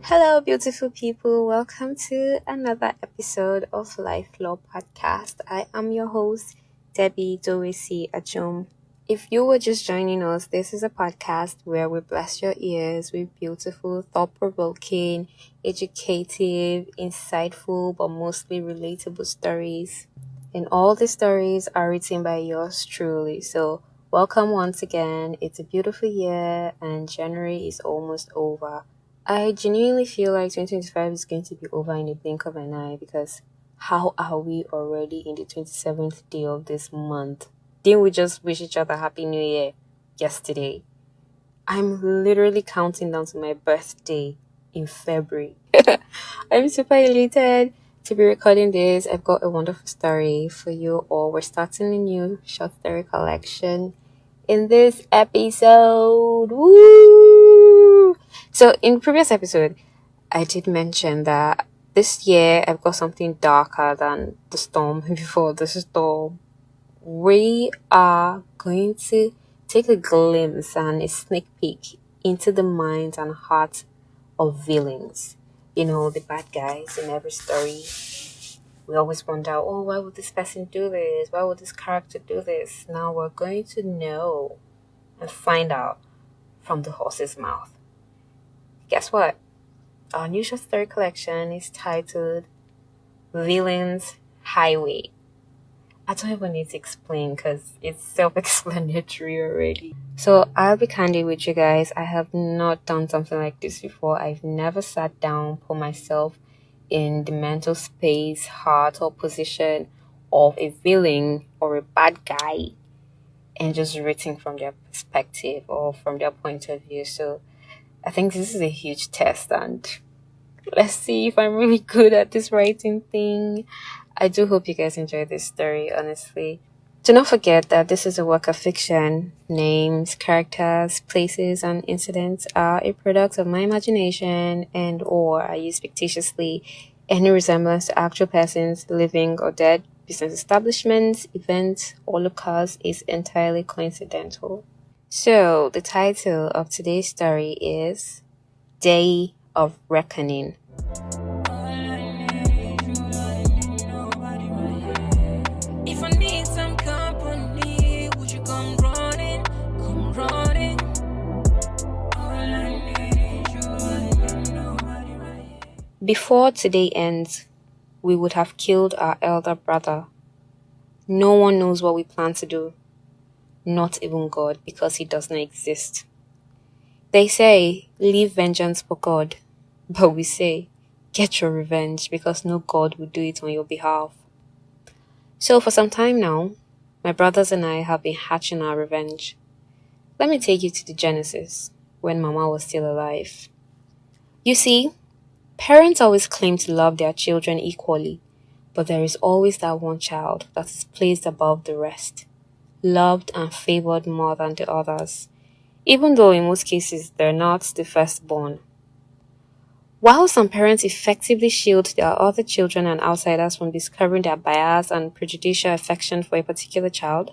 Hello, beautiful people. Welcome to another episode of Life Law Podcast. I am your host, Debbie Dowesi Ajum. If you were just joining us, this is a podcast where we bless your ears with beautiful, thought-provoking, educative, insightful, but mostly relatable stories. And all the stories are written by yours truly. So, welcome once again. It's a beautiful year and January is almost over. I genuinely feel like 2025 is going to be over in a blink of an eye because how are we already in the 27th day of this month? Didn't we just wish each other Happy New Year yesterday? I'm literally counting down to my birthday in February. I'm super elated to be recording this. I've got a wonderful story for you all. We're starting a new short story collection in this episode. Woo! So in the previous episode, I did mention that this year I've got something darker than the storm before the storm. We are going to take a glimpse and a sneak peek into the minds and hearts of villains. You know, the bad guys in every story. We always wonder, oh, why would this person do this? Why would this character do this? Now we're going to know and find out from the horse's mouth. Guess what? Our new short story collection is titled Villains Highway. I don't even need to explain because it's self-explanatory already. So I'll be candid with you guys. I have not done something like this before. I've never sat down, put myself in the mental space, heart, or position of a villain or a bad guy and just written from their perspective or from their point of view. So I think this is a huge test and let's see if I'm really good at this writing thing. I do hope you guys enjoy this story, honestly. Do not forget that this is a work of fiction. Names, characters, places, and incidents are a product of my imagination and or are used fictitiously. Any resemblance to actual persons, living or dead, business establishments, events, or locales is entirely coincidental. So, the title of today's story is Day of Reckoning. Before today ends, we would have killed our elder brother. No one knows what we plan to do. Not even God, because he does not exist. They say, leave vengeance for God. But we say, get your revenge, because no God will do it on your behalf. So for some time now, my brothers and I have been hatching our revenge. Let me take you to the genesis, when Mama was still alive. You see, parents always claim to love their children equally, but there is always that one child that is placed above the rest, loved and favored more than the others, even though in most cases they're not the firstborn. While some parents effectively shield their other children and outsiders from discovering their bias and prejudicial affection for a particular child,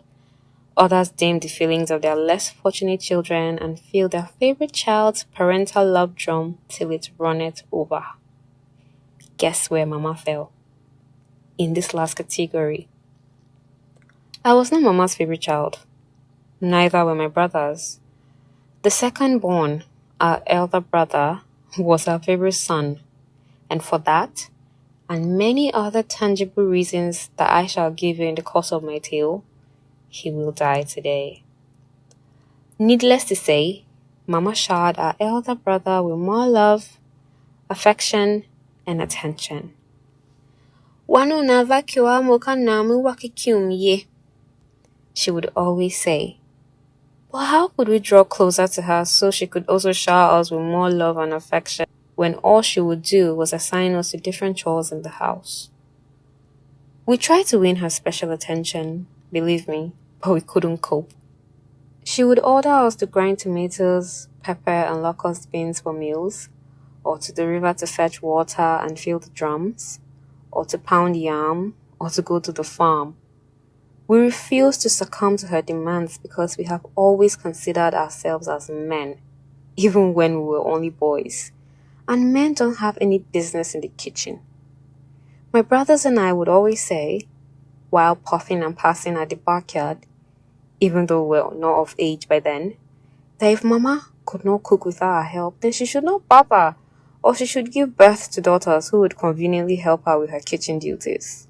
others dim the feelings of their less fortunate children and feel their favorite child's parental love drum till it runneth over. Guess where Mama fell? In this last category. I was not Mama's favorite child. Neither were my brothers. The second born, our elder brother, was our favorite son. And for that, and many other tangible reasons that I shall give you in the course of my tale, he will die today. Needless to say, Mama showered our elder brother with more love, affection, and attention. She would always say. But how could we draw closer to her so she could also shower us with more love and affection when all she would do was assign us to different chores in the house? We tried to win her special attention, believe me, but we couldn't cope. She would order us to grind tomatoes, pepper, and locust beans for meals, or to the river to fetch water and fill the drums, or to pound yam, or to go to the farm. We refused to succumb to her demands because we have always considered ourselves as men. even when we were only boys. And men don't have any business in the kitchen. My brothers and I would always say, while puffing and passing at the backyard, even though we were not of age by then, that if Mama could not cook without our help, then she should not bother, or she should give birth to daughters who would conveniently help her with her kitchen duties.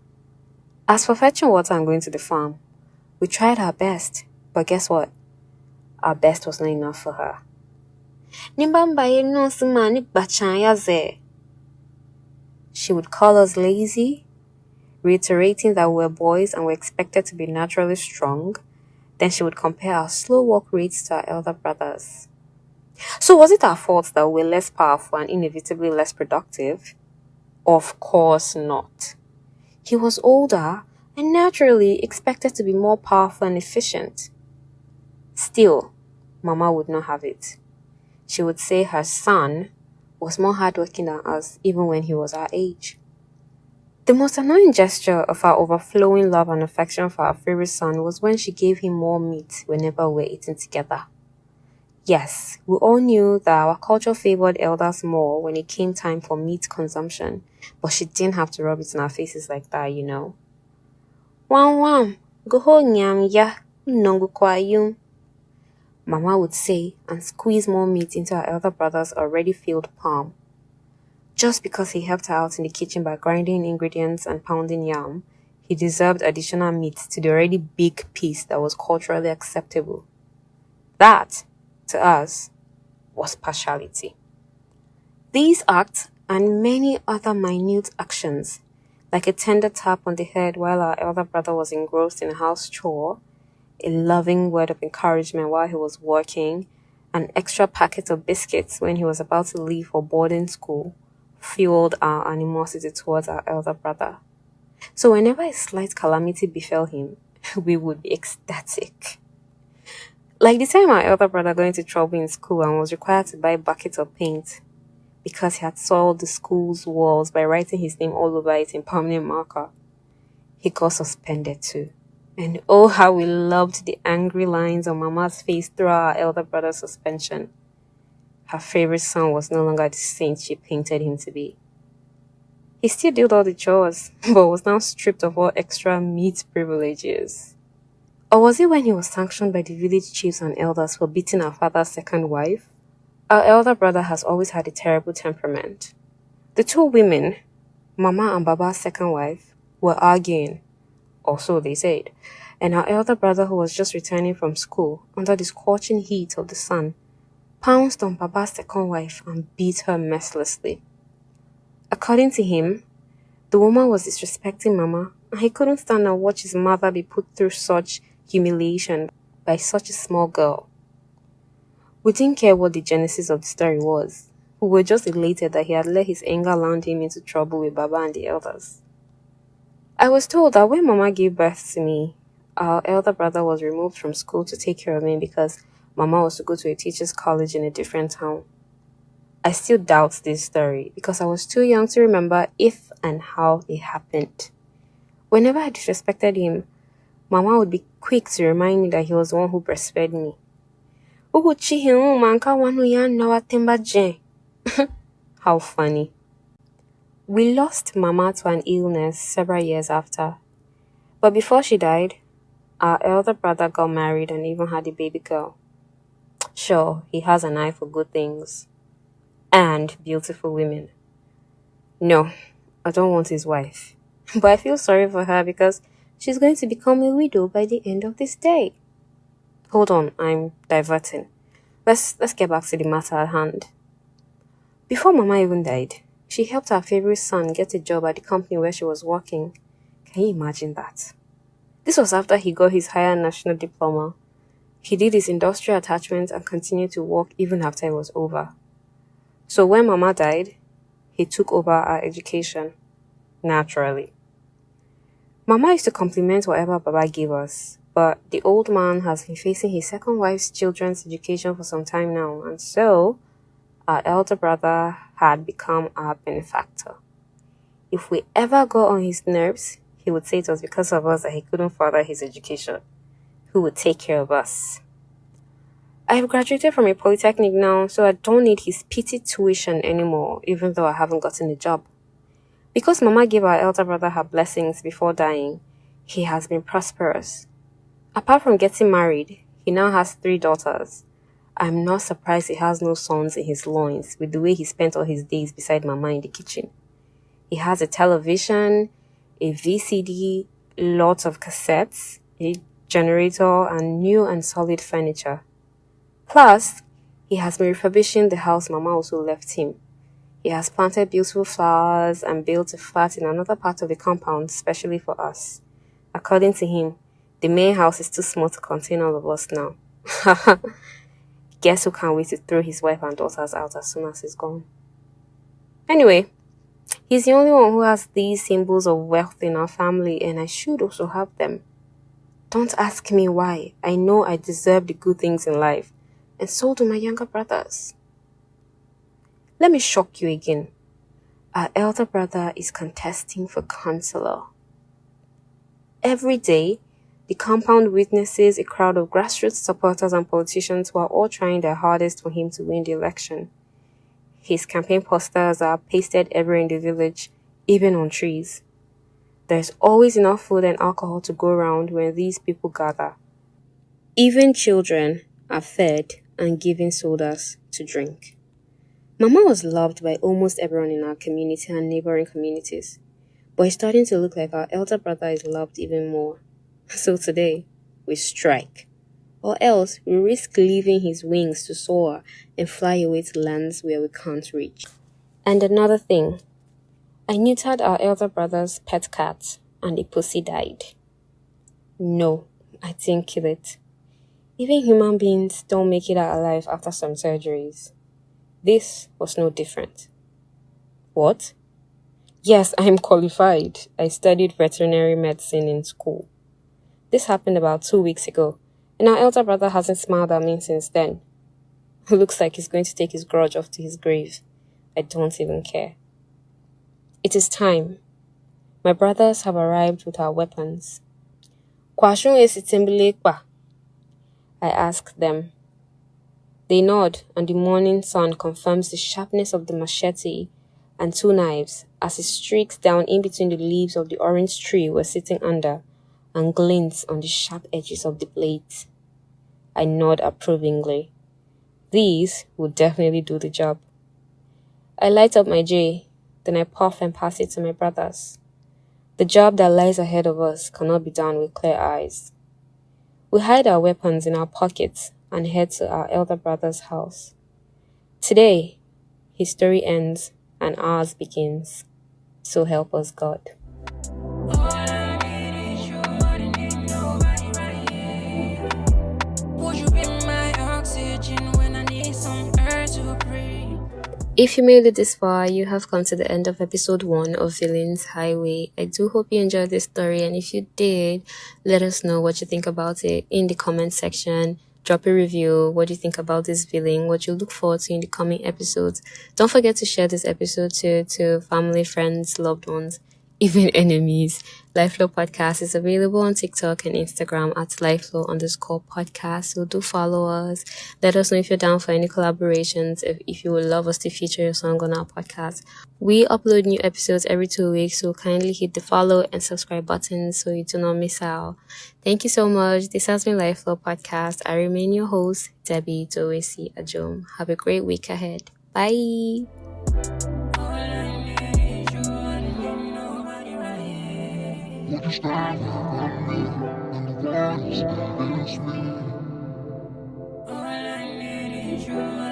As for fetching water and going to the farm, we tried our best, but guess what? Our best was not enough for her. She would call us lazy, reiterating that we were boys and were expected to be naturally strong. Then she would compare our slow walk rates to our elder brothers. So was it our fault that we were less powerful and inevitably less productive? Of course not. He was older and naturally expected to be more powerful and efficient. Still, Mama would not have it. She would say her son was more hardworking than us even when he was our age. The most annoying gesture of our overflowing love and affection for our favorite son was when she gave him more meat whenever we were eating together. Yes, we all knew that our culture favored elders more when it came time for meat consumption, but she didn't have to rub it in our faces like that, you know. Wam, go ho nyam ya, nongu kwa yum. Mama would say and squeeze more meat into her elder brother's already filled palm. Just because he helped her out in the kitchen by grinding ingredients and pounding yam, he deserved additional meat to the already big piece that was culturally acceptable. That, to us, was partiality. These acts and many other minute actions, like a tender tap on the head while our elder brother was engrossed in a house chore, a loving word of encouragement while he was working, an extra packet of biscuits when he was about to leave for boarding school, fueled our animosity towards our elder brother. So whenever a slight calamity befell him, we would be ecstatic. Like the time our elder brother got into trouble in school and was required to buy buckets of paint because he had soiled the school's walls by writing his name all over it in permanent marker. He got suspended too. And oh, how we loved the angry lines on Mama's face throughout our elder brother's suspension. Her favorite son was no longer the saint she painted him to be. He still did all the chores, but was now stripped of all extra meat privileges. Or was it when he was sanctioned by the village chiefs and elders for beating our father's second wife? Our elder brother has always had a terrible temperament. The two women, Mama and Baba's second wife, were arguing, or so they said, and our elder brother, who was just returning from school under the scorching heat of the sun, pounced on Baba's second wife and beat her mercilessly. According to him, the woman was disrespecting Mama, and he couldn't stand and watch his mother be put through such humiliation by such a small girl. We didn't care what the genesis of the story was. We were just elated that he had let his anger land him into trouble with Baba and the elders. I was told that when Mama gave birth to me, our elder brother was removed from school to take care of me because Mama was to go to a teacher's college in a different town. I still doubt this story because I was too young to remember if and how it happened. Whenever I disrespected him, Mama would be quick to remind me that he was the one who breastfed me. How funny. We lost Mama to an illness several years after. But before she died, our elder brother got married and even had a baby girl. Sure, he has an eye for good things. And beautiful women. No, I don't want his wife. But I feel sorry for her because she's going to become a widow by the end of this day. Hold on, I'm diverting. Let's get back to the matter at hand. Before Mama even died, she helped her favorite son get a job at the company where she was working. Can you imagine that? This was after he got his higher national diploma. He did his industrial attachment and continued to work even after it was over. So when Mama died, he took over our education. Naturally. Mama used to compliment whatever Baba gave us, but the old man has been facing his second wife's children's education for some time now, and so our elder brother had become our benefactor. If we ever got on his nerves, he would say it was because of us that he couldn't further his education. Who would take care of us? I've graduated from a polytechnic now, so I don't need his petty tuition anymore, even though I haven't gotten a job. Because Mama gave our elder brother her blessings before dying, he has been prosperous. Apart from getting married, he now has 3 daughters. I'm not surprised he has no sons in his loins with the way he spent all his days beside Mama in the kitchen. He has a television, a VCD, lots of cassettes, a generator, and new and solid furniture. Plus, he has been refurbishing the house Mama also left him. He has planted beautiful flowers and built a flat in another part of the compound specially for us. According to him, the main house is too small to contain all of us now. Guess who can't wait to throw his wife and daughters out as soon as he's gone? Anyway, he's the only one who has these symbols of wealth in our family, and I should also have them. Don't ask me why. I know I deserve the good things in life, and so do my younger brothers. Let me shock you again. Our elder brother is contesting for councillor. Every day, the compound witnesses a crowd of grassroots supporters and politicians who are all trying their hardest for him to win the election. His campaign posters are pasted everywhere in the village, even on trees. There's always enough food and alcohol to go around when these people gather. Even children are fed and given sodas to drink. Mama was loved by almost everyone in our community and neighboring communities, but it's starting to look like our elder brother is loved even more. So today, we strike. Or else, we risk leaving his wings to soar and fly away to lands where we can't reach. And another thing, I neutered our elder brother's pet cat and the pussy died. No, I didn't kill it. Even human beings don't make it out alive after some surgeries. This was no different. What? Yes, I am qualified. I studied veterinary medicine in school. This happened about 2 weeks ago, and our elder brother hasn't smiled at me since then. Looks like he's going to take his grudge off to his grave. I don't even care. It is time. My brothers have arrived with our weapons. Kwashun esitimbilekpa? I ask them. They nod, and the morning sun confirms the sharpness of the machete and 2 knives as it streaks down in between the leaves of the orange tree we're sitting under and glints on the sharp edges of the blades. I nod approvingly. These will definitely do the job. I light up my J, then I puff and pass it to my brothers. The job that lies ahead of us cannot be done with clear eyes. We hide our weapons in our pockets and head to our elder brother's house. Today, his story ends and ours begins. So help us God. If you made it this far, you have come to the end of episode 1 of Villains Highway. I do hope you enjoyed this story, and if you did, let us know what you think about it in the comment section. Drop a review. What do you think about this villain? What you look forward to in the coming episodes? Don't forget to share this episode to family, friends, loved ones, even enemies. Lifeflow Podcast is available on TikTok and Instagram at lifeflow_podcast. So do follow us. Let us know if you're down for any collaborations, if you would love us to feature your song on our podcast. We upload new episodes every 2 weeks, so kindly hit the follow and subscribe buttons so you do not miss out. Thank you so much. This has been Lifeflow Podcast. I remain your host, Debbie Dowesi Ajom. Have a great week ahead. Bye. Would you stand around me and the ones against me? All I need is you.